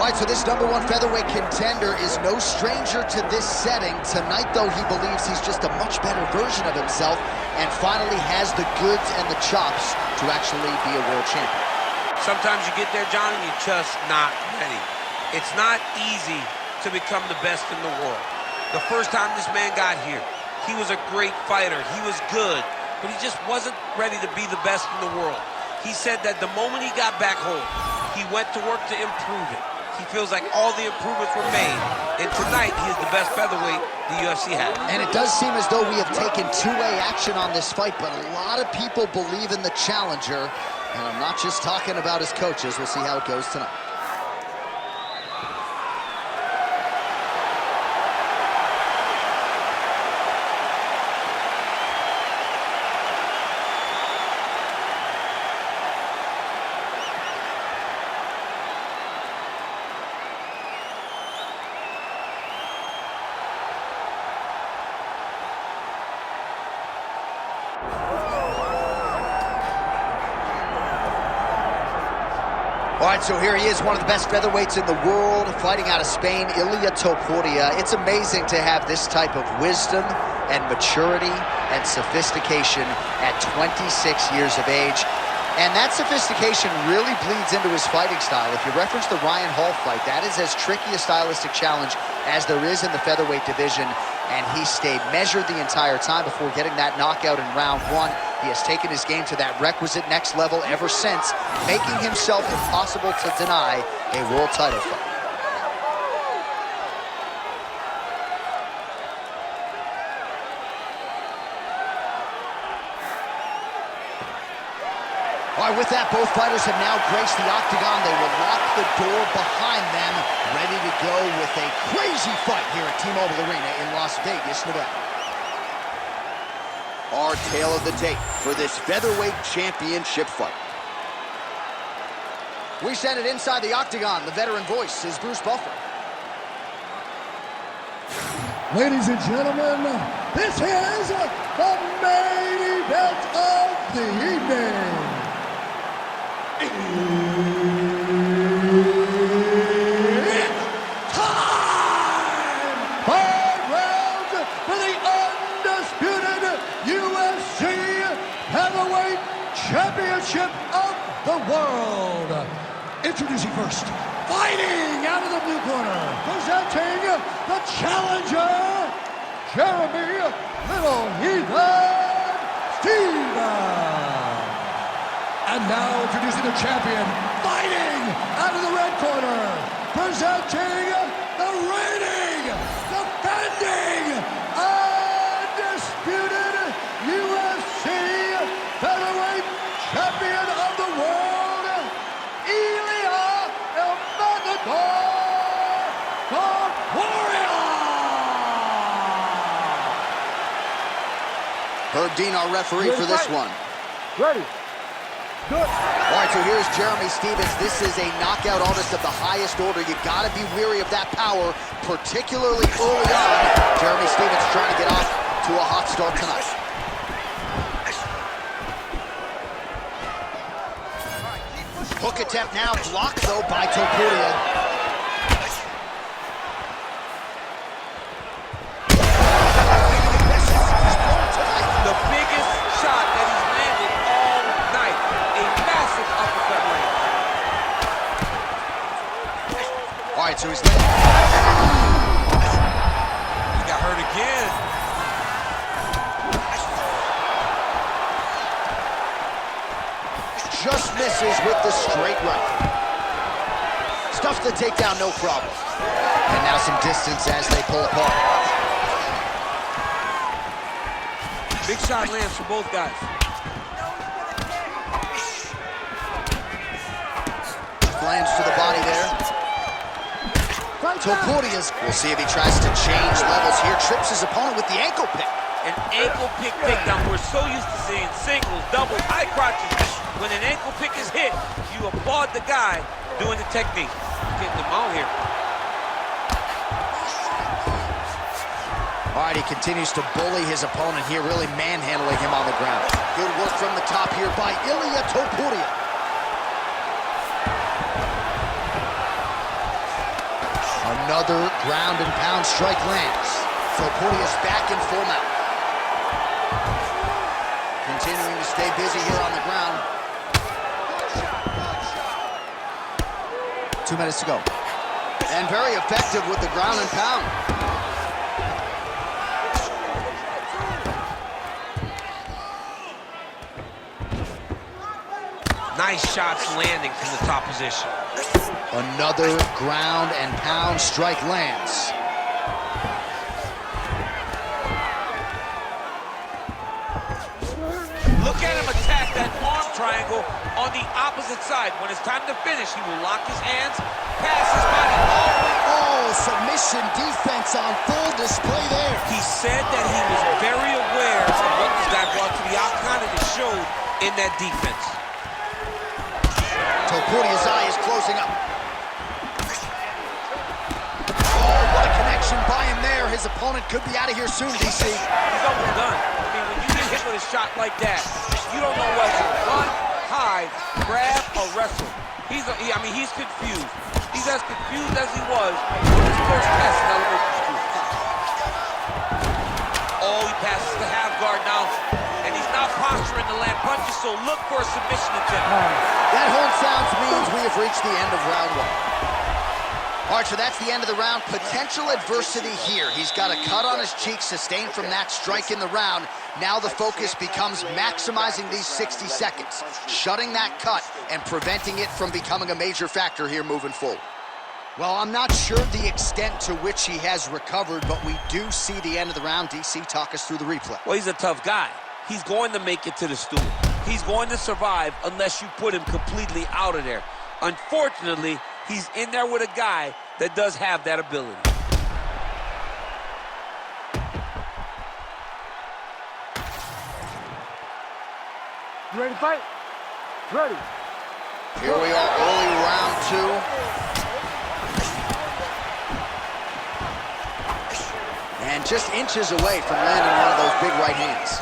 All right, so this #1 featherweight contender is no stranger to this setting. Tonight, though, he believes he's just a much better version of himself and finally has the goods and the chops to actually be a world champion. Sometimes you get there, John, and you're just not ready. It's not easy to become the best in the world. The first time this man got here, he was a great fighter. He was good, but he just wasn't ready to be the best in the world. He said that the moment he got back home, he went to work to improve it. He feels like all the improvements were made, and tonight he is the best featherweight the UFC has. And it does seem as though we have taken two-way action on this fight, but a lot of people believe in the challenger, and I'm not just talking about his coaches. We'll see how it goes tonight. All right, so here he is, one of the best featherweights in the world, fighting out of Spain, Ilia Topuria. It's amazing to have this type of wisdom and maturity and sophistication at 26 years of age. And that sophistication really bleeds into his fighting style. If you reference the Ryan Hall fight, that is as tricky a stylistic challenge as there is in the featherweight division. And he stayed measured the entire time before getting that knockout in round 1. He has taken his game to that requisite next level ever since, making himself impossible to deny a world title fight. All right, with that, both fighters have now graced the octagon. They will lock the door behind them, ready to go with a crazy fight here at T-Mobile Arena in Las Vegas, Nevada. Our tale of the tape for this featherweight championship fight. We send it inside the octagon. The veteran voice is Bruce Buffer. Ladies and gentlemen, this is the main event of the evening. It's time! 5 rounds for the undisputed UFC Heavyweight Championship of the world. Introducing first, fighting out of the blue corner, presenting the challenger, Jeremy Little Heathen Stevens. And now introducing the champion, fighting out of the red corner, presenting the reigning, defending, undisputed UFC Featherweight Champion of the world, Ilia Topuria. Herb Dean, our referee for this one. Ready. Good. All right, so here's Jeremy Stevens. This is a knockout artist of the highest order. You got to be weary of that power, particularly early on. Jeremy Stevens trying to get off to a hot start tonight. Hook attempt now blocked, though, by Topuria. The biggest shot that he's landed all night. A massive uppercut range. All right, so he's landing. He got hurt again. Just misses with the straight right. Stuffs the takedown, no problem. And now some distance as they pull apart. Big shot lands for both guys. Lands to the body there. Topuria's, we'll see if he tries to change levels here. Trips his opponent with the ankle pick. An ankle pick takedown. We're so used to seeing singles, doubles, high crotches. When an ankle pick is hit, you applaud the guy doing the technique. Getting them out here. All right, he continues to bully his opponent here, really manhandling him on the ground. Good work from the top here by Ilia Topuria. Another ground and pound strike lands. Topuria's back in full mount. Continuing to stay busy here on the ground. 2 minutes to go. And very effective with the ground and pound. Nice shots landing from the top position. Another ground and pound strike lands. Look at him attack that arm triangle on the opposite side. When it's time to finish, he will lock his hands, pass his body all the way. Oh, submission defense on full display there. He said that he was very aware of what this guy brought to the octagon, and it showed in that defense. Topuria's eye is closing up. Oh, what a connection by him there. His opponent could be out of here soon, DC. He's almost done. I mean, when you get hit with a shot like that, you don't know whether to run, hide, grab, or wrestle. He's confused. He's as confused as he was when his first test in elevation school. Oh, he passes the half guard now, and he's not posturing to land punches, so look for a submission attempt. That horn sounds means we have reached the end of round one. All right, so that's the end of the round. Potential adversity here. He's got a cut on his cheek sustained from that strike in the round. Now the focus becomes maximizing these 60 seconds, shutting that cut and preventing it from becoming a major factor here moving forward. Well, I'm not sure the extent to which he has recovered, but we do see the end of the round. DC, talk us through the replay. Well, he's a tough guy. He's going to make it to the stool. He's going to survive unless you put him completely out of there. Unfortunately, he's in there with a guy that does have that ability. You ready to fight? Ready. Here we are, early round two. And just inches away from landing one of those big right hands.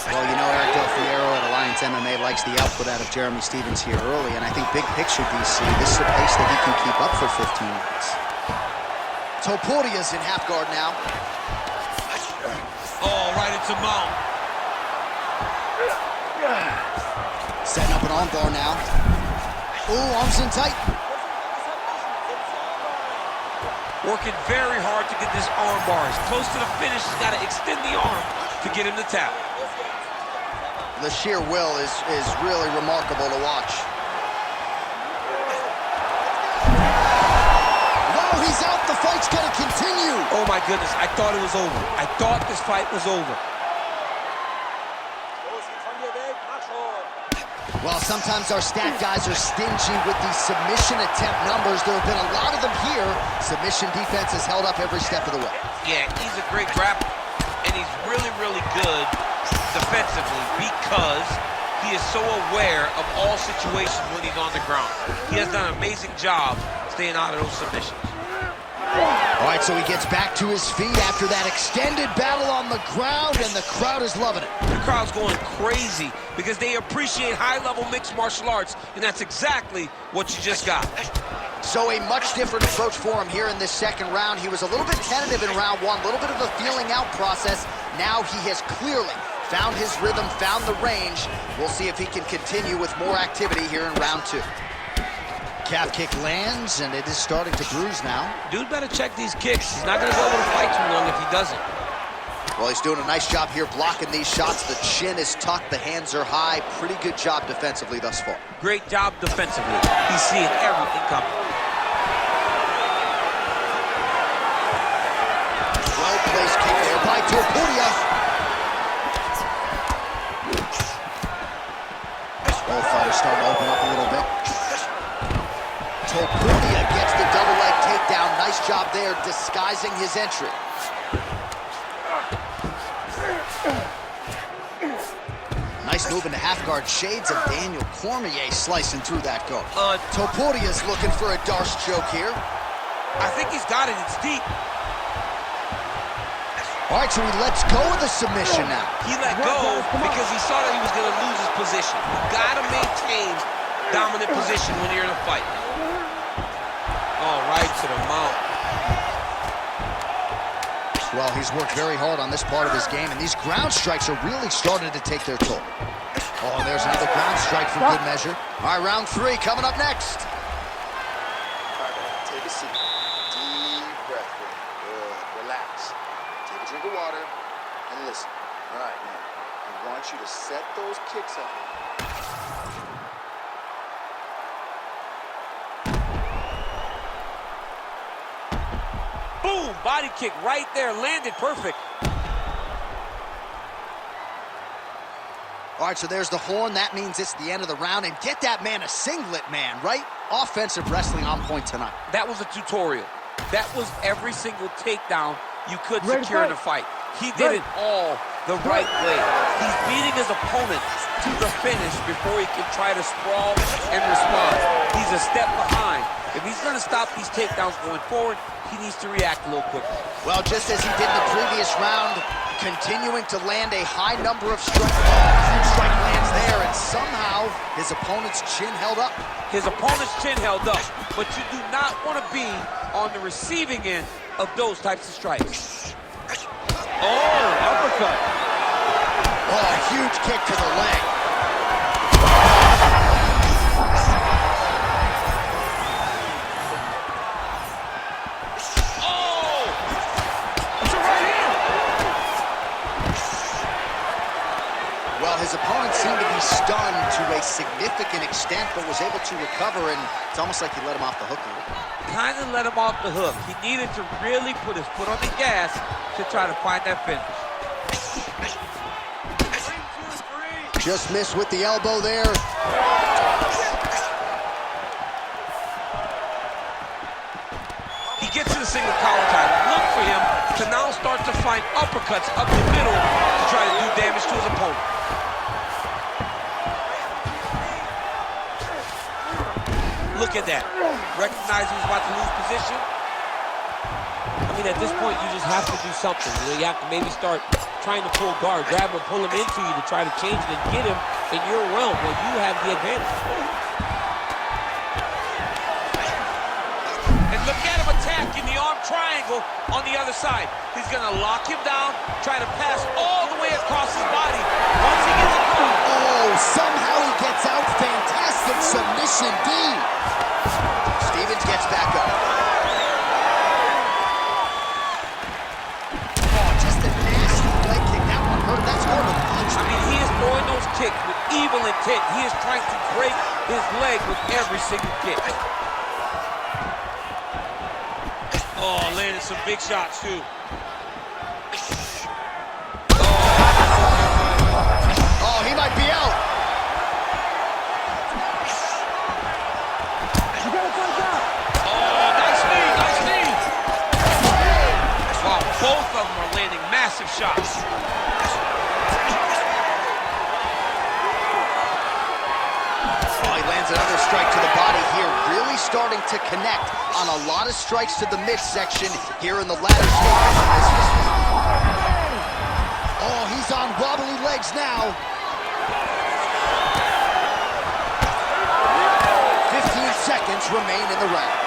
Well, you know, Eric Del Fierro at Alliance MMA likes the output out of Jeremy Stephens here early, and I think big picture, DC, this is a pace that he can keep up for 15 minutes. Topuria's in half guard now. Oh, right into mount. Setting up an arm bar now. Ooh, arms in tight. Working very hard to get this arm bar. As close to the finish, he's got to extend the arm to get him to tap. The sheer will is really remarkable to watch. Wow, he's out. The fight's going to continue. Oh, my goodness. I thought it was over. I thought this fight was over. Well, sometimes our stat guys are stingy with these submission attempt numbers. There have been a lot of them here. Submission defense has held up every step of the way. Yeah, he's a great grappler, and he's really, really good defensively because he is so aware of all situations when he's on the ground. He has done an amazing job staying out of those submissions. All right, so he gets back to his feet after that extended battle on the ground, and the crowd is loving it. The crowd's going crazy because they appreciate high-level mixed martial arts, and that's exactly what you just got. So a much different approach for him here in this second round. He was a little bit tentative in round one, a little bit of a feeling out process. Now he has clearly found his rhythm, found the range. We'll see if he can continue with more activity here in round two. Calf kick lands, and it is starting to bruise now. Dude better check these kicks. He's not going to be able to fight too long if he doesn't. Well, he's doing a nice job here blocking these shots. The chin is tucked, the hands are high. Pretty good job defensively thus far. Great job defensively. He's seeing everything coming. Well-placed kick there by Topuria. Both fighters starting to open up a little bit. Topuria gets the double leg takedown. Nice job there disguising his entry. Nice move into half guard. Shades of Daniel Cormier slicing through that guard. Topuria's looking for a Darce choke here. I think he's got it. It's deep. All right, so he lets go of the submission now. He let go because he saw that he was going to lose his position. You got to maintain dominant position when you're in a fight. Oh, right to the mount. Well, he's worked very hard on this part of his game, and these ground strikes are really starting to take their toll. Oh, and there's another ground strike for good measure. All right, round 3 coming up next. All right, take a seat. Deep breath. Good. Relax. Take a drink of water and listen. All right, now, I want you to set those kicks up. Boom! Body kick right there. Landed perfect. All right, so there's the horn. That means it's the end of the round. And get that man a singlet, man, right? Offensive wrestling on point tonight. That was a tutorial. That was every single takedown you could secure in a fight. He did it all the right way. He's beating his opponent to the finish before he can try to sprawl and respond. He's a step behind. If he's going to stop these takedowns going forward, he needs to react a little quicker. Well, just as he did in the previous round, continuing to land a high number of strikes. Huge strike lands there, and somehow his opponent's chin held up. His opponent's chin held up, but you do not want to be on the receiving end of those types of strikes. Oh, uppercut. Oh, a huge kick to the leg. Well, his opponent seemed to be stunned to a significant extent, but was able to recover, and it's almost like he let him off the hook a little. Kind of let him off the hook. He needed to really put his foot on the gas to try to find that finish. Just missed with the elbow there. He gets to the single collar tie. Look for him to now start to find uppercuts up the middle to try to do damage to his opponent. Look at that. Recognize he was about to lose position. I mean, at this point, you just have to do something. You have to maybe start trying to pull guard, grab him, pull him into you to try to change it and get him in your realm where you have the advantage. And look at him attacking the arm triangle on the other side. He's going to lock him down, try to pass all the way across his body. Once he gets it through. Oh, somehow he gets out. Fantastic submission D. Stevens gets back up. Oh, just a nasty leg kick. That one hurt. That's more than a punch. I mean, he is throwing those kicks with evil intent. He is trying to break his leg with every single kick. Oh, landed some big shots, too. Oh, he might be out. Both of them are landing massive shots. Oh, he lands another strike to the body here, really starting to connect on a lot of strikes to the midsection here in the latter stages. Oh, he's on wobbly legs now. 15 seconds remain in the round.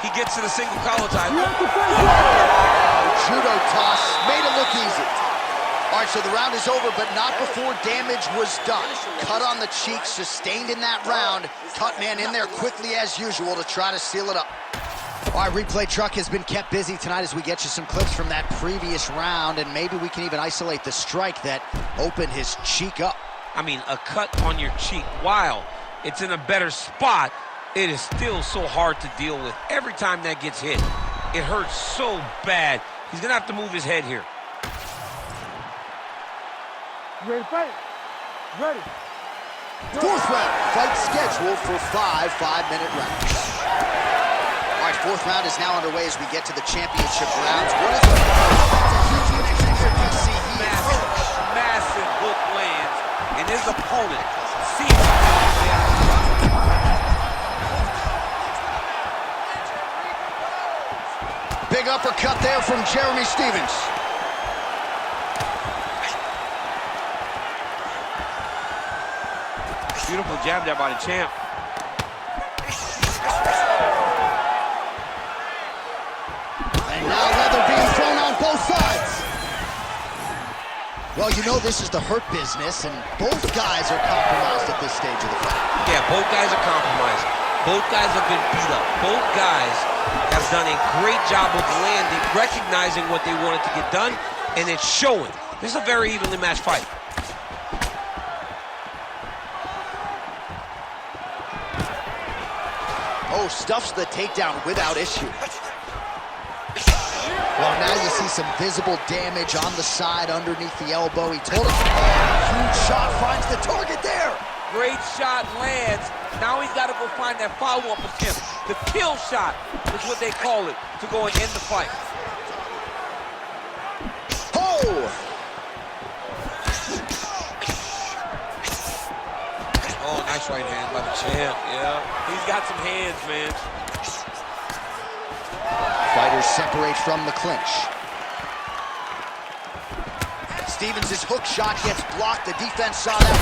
He gets to the single collar tie. Judo toss made it look easy. All right, so the round is over, but not before damage was done. Cut on the cheek, sustained in that round. Cut man in there quickly as usual to try to seal it up. All right, replay truck has been kept busy tonight as we get you some clips from that previous round, and maybe we can even isolate the strike that opened his cheek up. I mean, a cut on your cheek, while it's in a better spot, it is still so hard to deal with. Every time that gets hit, it hurts so bad. He's gonna have to move his head here. Ready to fight? Ready. Fourth round, fight scheduled for 5 5-minute rounds. All right, fourth round is now underway as we get to the championship rounds. What is the massive hook lands, and his opponent sees it. Big uppercut there from Jeremy Stevens. Beautiful jab there by the champ. And now leather being thrown on both sides. Well, you know this is the hurt business, and both guys are compromised at this stage of the fight. Yeah, both guys are compromised. Both guys have been beat up. Both guys have done a great job of landing, recognizing what they wanted to get done, and it's showing. This is a very evenly matched fight. Oh, stuffs the takedown without issue. Well, now you see some visible damage on the side underneath the elbow. He told us, huge shot finds the target there. Great shot lands. Now he's got to go find that follow-up attempt. The kill shot is what they call it, to go and end the fight. Oh! Oh, nice right hand by the champ, yeah. He's got some hands, man. Fighters separate from the clinch. Stevens' hook shot gets blocked. The defense saw that.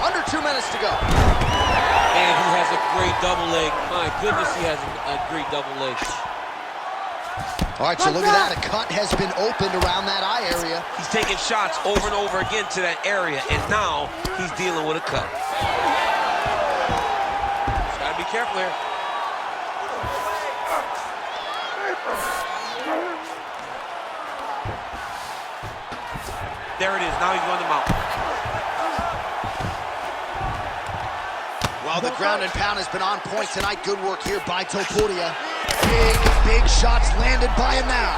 Under 2 minutes to go. And he has a great double leg. My goodness, he has a great double leg. All right, so look at that. A cut has been opened around that eye area. He's taking shots over and over again to that area, and now he's dealing with a cut. Just gotta be careful here. There it is. Now he's going to mount. Well, the ground and pound has been on point tonight. Good work here by Topuria. Big shots landed by him now.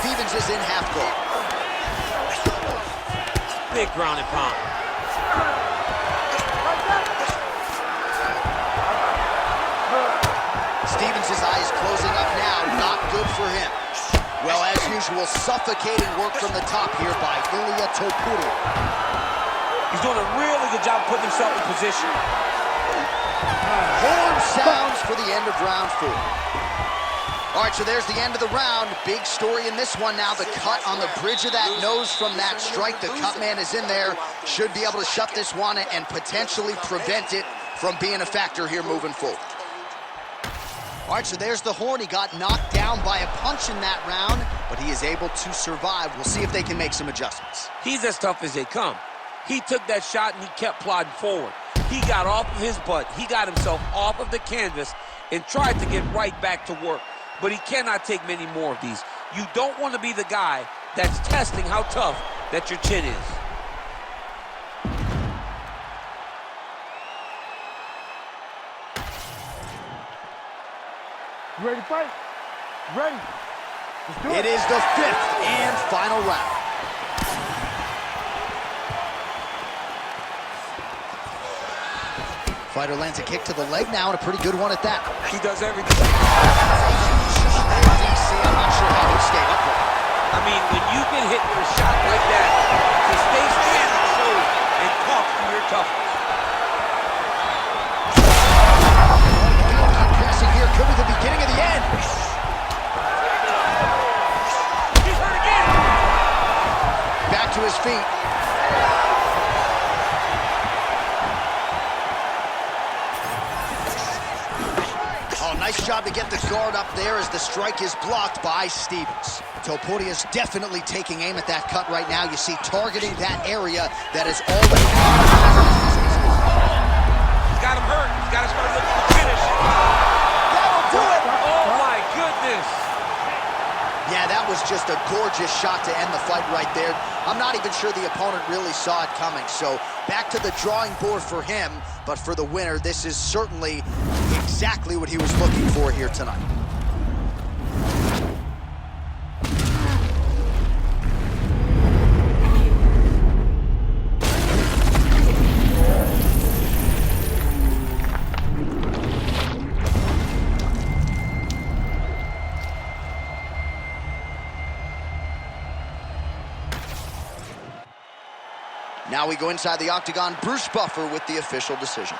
Stevens is in half guard. Big ground and pound. Stevens' eye is closing up now. Not good for him. Well, as usual, suffocating work from the top here by Ilia Topuria. He's doing a really good job putting himself in position. Horn sounds for the end of round 4. All right, so there's the end of the round. Big story in this one now. The cut on the bridge of that nose from that strike. The cut man is in there. Should be able to shut this one and potentially prevent it from being a factor here moving forward. All right, so there's the horn. He got knocked down by a punch in that round, but he is able to survive. We'll see if they can make some adjustments. He's as tough as they come. He took that shot and he kept plodding forward. He got off of his butt. He got himself off of the canvas and tried to get right back to work. But he cannot take many more of these. You don't want to be the guy that's testing how tough that your chin is. You ready to fight? Ready. Let's do it. It is the 5th and final round. Fighter lands a kick to the leg now, and a pretty good one at that. He does everything. DC, I'm not sure how he stayed upright. I mean, when you get hit with a shot like that, to stay standing shows and talks to your toughness. Keep pressing here. Could be the beginning of the end. He's hurt again. Back to his feet. Oh, nice job to get the guard up there as the strike is blocked by Stevens. Topuria is definitely taking aim at that cut right now. You see, targeting that area that is already... He's got him hurt. He's got to start looking for the finish. That'll do it! Oh, my goodness. Yeah, that was just a gorgeous shot to end the fight right there. I'm not even sure the opponent really saw it coming. So back to the drawing board for him. But for the winner, this is certainly exactly what he was looking for here tonight. Now we go inside the octagon. Bruce Buffer with the official decision.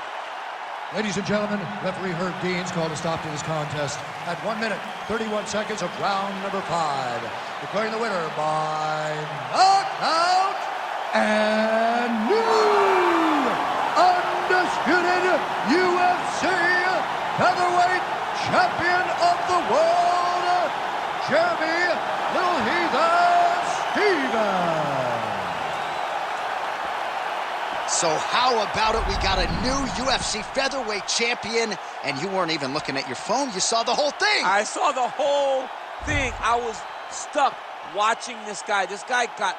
Ladies and gentlemen, referee Herb Dean's called a stop to this contest at 1 minute, 31 seconds of round number 5. Declaring the winner by knockout and new undisputed UFC featherweight champion of the world, Jeremy Little Heathen Stevens. So how about it? We got a new UFC featherweight champion, and you weren't even looking at your phone. You saw the whole thing. I saw the whole thing. I was stuck watching this guy. This guy got